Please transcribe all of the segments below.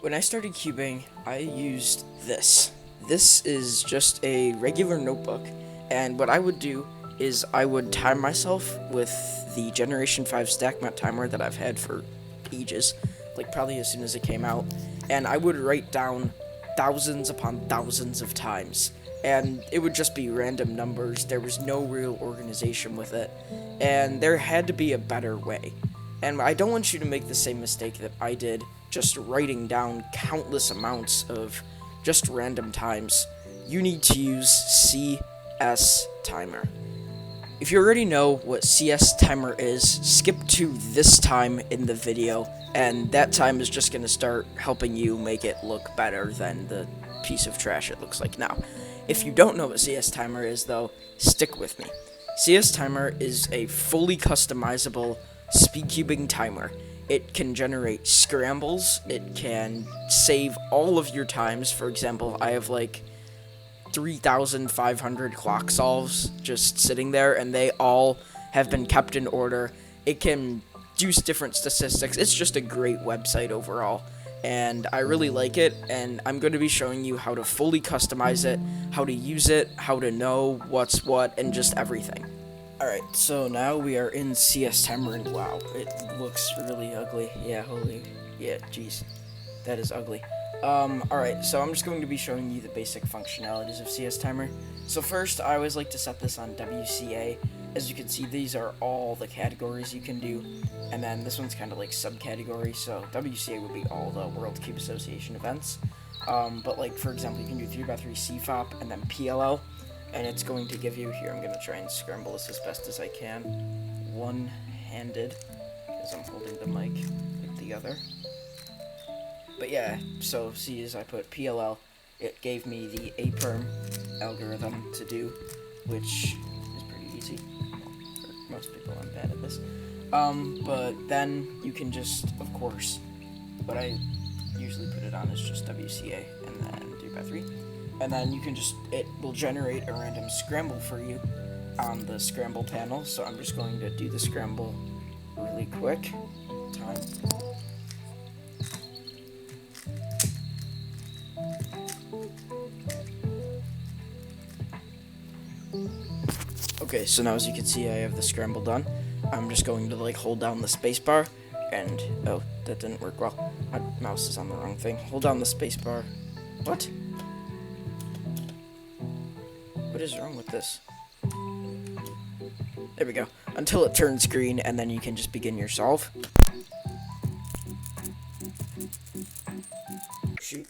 When I started cubing, I used this. This is just a regular notebook, and what I would do is I would time myself with the Generation 5 stack map timer that I've had for ages, like probably as soon as it came out, and I would write down thousands upon thousands of times, and it would just be random numbers. There was no real organization with it, and there had to be a better way. And I don't want you to make the same mistake that I did, just writing down countless amounts of just random times. You need to use CsTimer. If you already know what CsTimer is, skip to this time in the video, and that time is just going to start helping you make it look better than the piece of trash it looks like now. If you don't know what CsTimer is, though, stick with me. CsTimer is a fully customizable speed cubing timer. It can generate scrambles, it can save all of your times. For example, I have like 3,500 clock solves just sitting there, and they all have been kept in order. It can do different statistics. It's just a great website overall, and I really like it, and I'm going to be showing you how to fully customize it, how to use it, how to know what's what, and just everything. Alright, so now we are in CsTimer, and wow, it looks really ugly. Yeah, jeez, that is ugly. Alright, so I'm just going to be showing you the basic functionalities of CsTimer. So first, I always like to set this on WCA. As you can see, these are all the categories you can do, and then this one's kind of like subcategory, so WCA would be all the World Cube Association events. But like, for example, you can do 3x3 CFOP, and then PLL. And it's going to give you, here I'm going to try and scramble this as best as I can, one-handed, because I'm holding the mic with the other. But yeah, so see, as I put PLL, it gave me the A-perm algorithm to do, which is pretty easy. For most people, I'm bad at this. But then you can just, of course, what I usually put it on is just WCA, and then 3x3. And then you can just, it will generate a random scramble for you on the scramble panel. So I'm just going to do the scramble really quick. Time. Okay, so now as you can see, I have the scramble done. I'm just going to like hold down the space bar, and oh, that didn't work well. My mouse is on the wrong thing. Hold down the space bar. What? What is wrong with this? There we go. Until it turns green, and then you can just begin your solve. Shoot.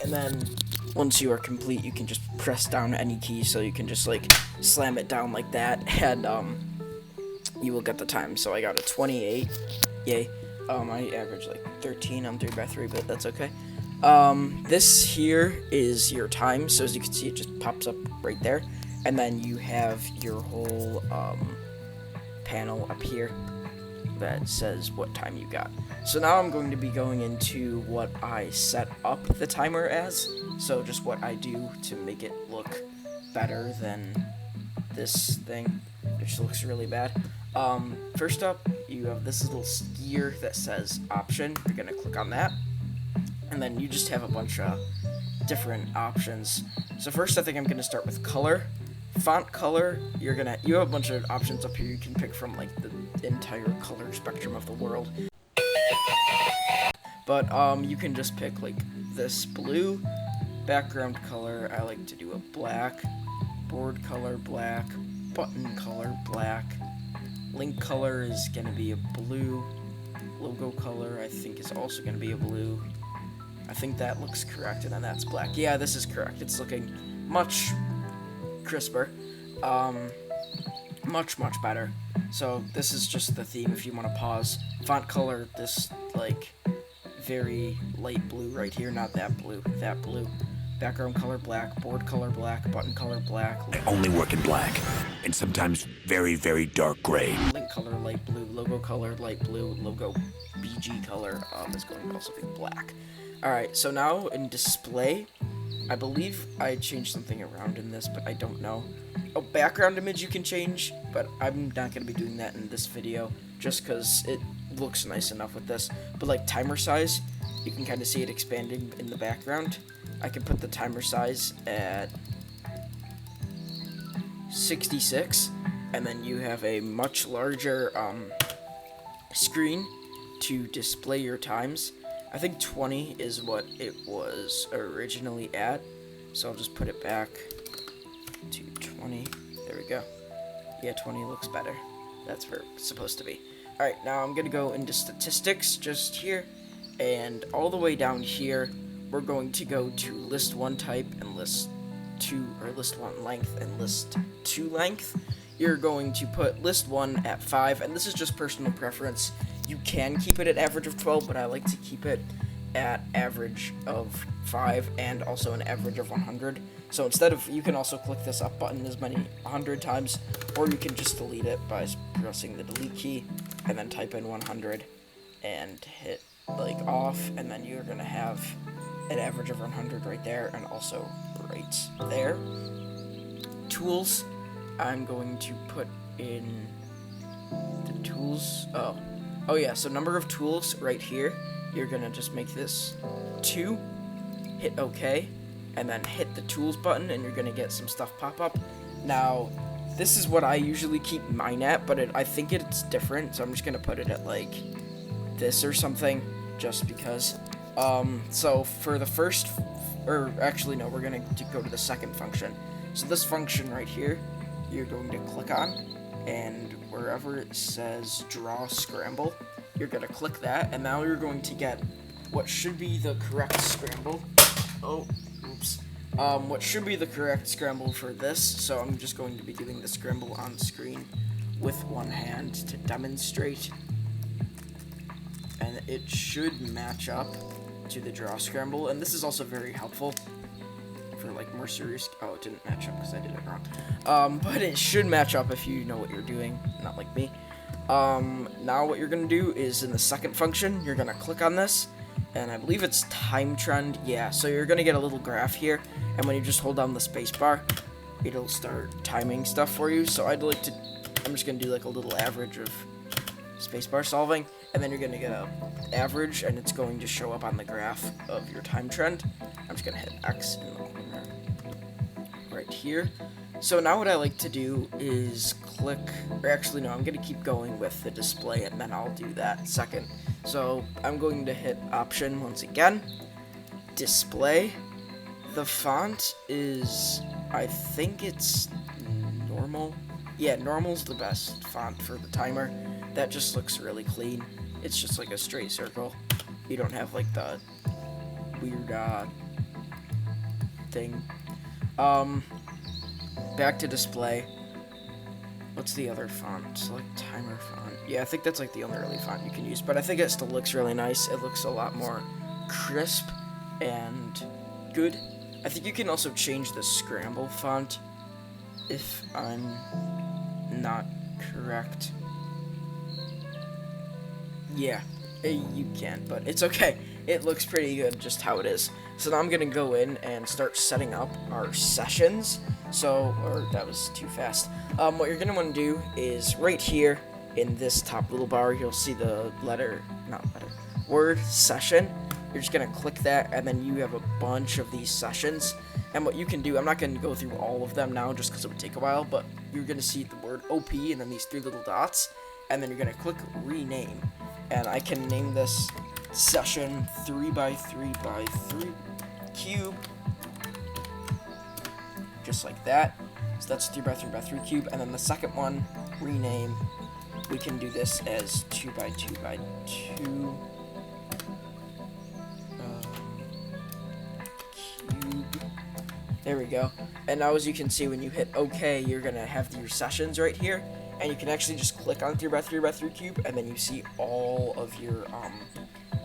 And then, once you are complete, you can just press down any key, so you can just, like, slam it down like that, and, you will get the time. So I got a 28. Yay. I averaged, like, 13 on 3x3, but that's okay. This here is your time, so as you can see, it just pops up right there, and then you have your whole, panel up here that says what time you got. So now I'm going to be going into what I set up the timer as, so just what I do to make it look better than this thing, which looks really bad. First up, you have this little skier that says option. You're gonna click on that. And then you just have a bunch of different options. So first, I think I'm gonna start with color. Font color, you have a bunch of options up here. You can pick from like the entire color spectrum of the world. But you can just pick like this blue. Background color, I like to do a black. Board color, black. Button color, black. Link color is gonna be a blue. Logo color, I think, is also gonna be a blue. I think that looks correct, and then that's black. Yeah, this is correct. It's looking much crisper. Much better. So this is just the theme if you want to pause. Font color, this, like, very light blue right here. Not that blue. That blue. Background color, black. Board color, black. Button color, black. I only work in black, and sometimes very, very dark gray. Link color, light blue. Logo color, light blue. Logo BG color is going to also be black. Alright, so now in display, I believe I changed something around in this, but I don't know. Oh, background image you can change, but I'm not going to be doing that in this video, just because it looks nice enough with this. But like timer size, you can kind of see it expanding in the background. I can put the timer size at 66, and then you have a much larger screen to display your times. I think 20 is what it was originally at, so I'll just put it back to 20. There we go. Yeah, 20 looks better. That's where it's supposed to be. Alright, now I'm gonna go into statistics just here, and all the way down here we're going to go to list 1 type and list 2, or list 1 length and list 2 length. You're going to put list 1 at 5, and this is just personal preference. You can keep it at average of 12, but I like to keep it at average of 5 and also an average of 100. So instead of, you can also click this up button as many 100 times, or you can just delete it by pressing the delete key and then type in 100 and hit like off, and then you're gonna have an average of 100 right there and also right there. Tools, I'm going to put in the tools. Oh yeah, so number of tools right here, you're gonna just make this 2, hit OK, and then hit the tools button, and you're gonna get some stuff pop up. Now, this is what I usually keep mine at, but I think it's different, so I'm just gonna put it at like this or something, just because. So for the first, or actually no, we're gonna go to the second function. So this function right here, you're going to click on, and wherever it says draw scramble, you're going to click that, and now you're going to get what should be the correct scramble. Oh, oops. What should be the correct scramble for this, so I'm just going to be doing the scramble on screen with one hand to demonstrate, and it should match up to the draw scramble, and this is also very helpful for like more serious. Oh, it didn't match up because I did it wrong. But it should match up if you know what you're doing, not like me. Now what you're gonna do is in the second function, you're gonna click on this, and I believe it's time trend. Yeah, so you're gonna get a little graph here, and when you just hold down the space bar, it'll start timing stuff for you. So I'm just gonna do like a little average of spacebar solving, and then you're gonna get a average, and it's going to show up on the graph of your time trend. I'm just gonna hit X in the corner right here. So now what I like to do is click, or actually no, I'm gonna keep going with the display, and then I'll do that second. So I'm going to hit Option once again, display. The font is, I think it's normal. Yeah, normal's the best font for the timer. That just looks really clean. It's just like a straight circle. You don't have like the weird thing. Back to display. What's the other font? Select timer font. Yeah, I think that's like the only really font you can use, but I think it still looks really nice. It looks a lot more crisp and good. I think you can also change the scramble font if I'm not correct. Yeah, you can, but it's okay. It looks pretty good just how it is. So now I'm gonna go in and start setting up our sessions. Or that was too fast. What you're gonna want to do is right here in this top little bar, you'll see the word session. You're just gonna click that, and then you have a bunch of these sessions. And what you can do, I'm not gonna go through all of them now just because it would take a while, but you're gonna see the word OP and then these 3 little dots, and then you're gonna click rename. And I can name this session 3x3x3 cube, just like that. So that's 3x3x3 cube, and then the second one, rename, we can do this as 2x2x2 cube. There we go. And now as you can see, when you hit OK, you're gonna have your sessions right here, and you can actually just click on 3x3x3 cube, and then you see all of your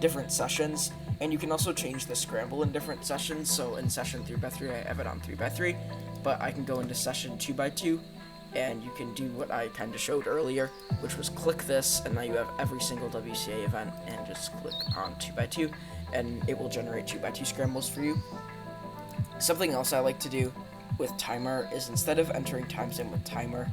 different sessions. And you can also change the scramble in different sessions. So in session 3x3, I have it on 3x3, but I can go into session 2x2, and you can do what I kind of showed earlier, which was click this, and now you have every single WCA event, and just click on 2x2, and it will generate 2x2 scrambles for you. Something else I like to do with timer is instead of entering times in with timer,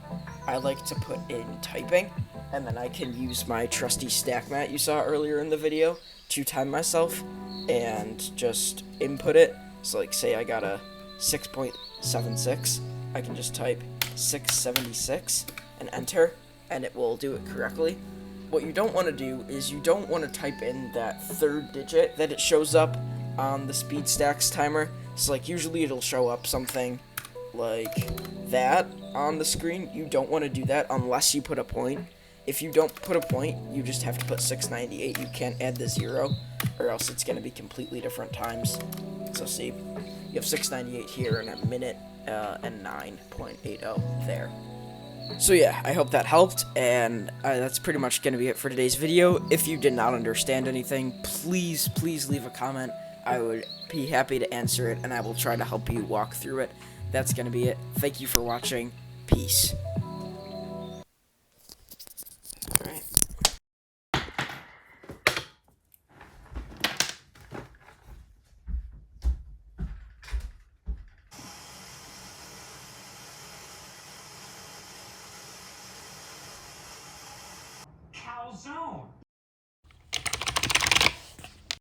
I like to put in typing, and then I can use my trusty stack mat you saw earlier in the video to time myself and just input it. So like say I got a 6.76, I can just type 676 and enter, and it will do it correctly. What you don't want to do is you don't want to type in that third digit that it shows up on the speed stacks timer. So like usually it'll show up something like that on the screen. You don't want to do that unless you put a point. If you don't put a point, you just have to put 698. You can't add the 0, or else it's going to be completely different times. So see, you have 698 here and a minute and 9.80 there. So yeah, I hope that helped, and that's pretty much going to be it for today's video. If you did not understand anything, please leave a comment. I would be happy to answer it, and I will try to help you walk through it. That's going to be it. Thank you for watching. Peace.